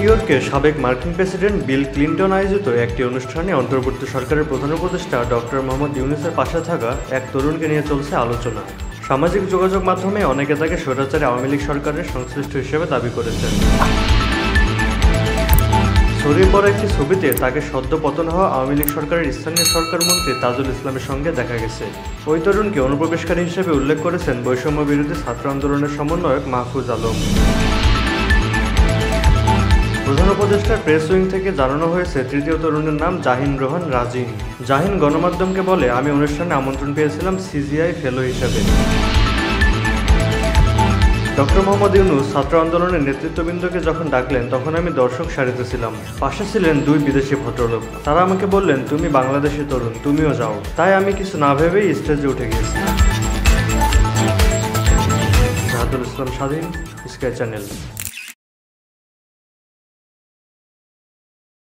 New ইয়র্কে সাবেক মার্কিন প্রেসিডেন্ট বিল ক্লিন্টন আয়োজিত একটি অনুষ্ঠানে অন্তর্বর্তী সরকারের প্রধান উপদেষ্টা ডক্টর মোহাম্মদ ইউনূসের পাশে থাকা এক তরুণকে নিয়ে চলছে আলোচনা। সামাজিক যোগাযোগ মাধ্যমে অনেকে তাকে স্বৈরাচারী আওয়ামী লীগ সরকারের সংশ্লিষ্ট হিসেবে দাবি করেছেন। ছড়িয়ে পড়া একটি ছবিতে তাকে সদ্য পতন হওয়া আওয়ামী লীগ সরকারের স্থানীয় সরকার মন্ত্রী তাজুল ইসলামের সঙ্গে দেখা গেছে। ওই তরুণকে অনুপ্রবেশকারী হিসেবে উল্লেখ করেছেন বৈষম্য বিরোধী ছাত্র আন্দোলনের সমন্বয়ক মাহফুজ আলম। প্রধান উপদেষ্টার প্রেস উইং থেকে জানানো হয়েছে তৃতীয় তরুণের নাম জাহিন রোহান রাজিন। জাহিন গণমাধ্যমকে বলে, আমি অনুষ্ঠানে আমন্ত্রণ পেয়েছিলাম সিজিআই ফেলো হিসাবে। ডক্টর মোহাম্মদ ইউনূস ছাত্র আন্দোলনের নেতৃত্ববৃন্দকে যখন ডাকলেন তখন আমি দর্শক সারিতে ছিলাম। পাশে ছিলেন দুই বিদেশি ভদ্রলোক। তারা আমাকে বললেন, তুমি বাংলাদেশি তরুণ, তুমিও যাও। তাই আমি কিছু না ভেবেই স্টেজে উঠে গিয়েছি। জাহাদুল ইসলাম স্বাধীন, স্কাই চ্যানেল।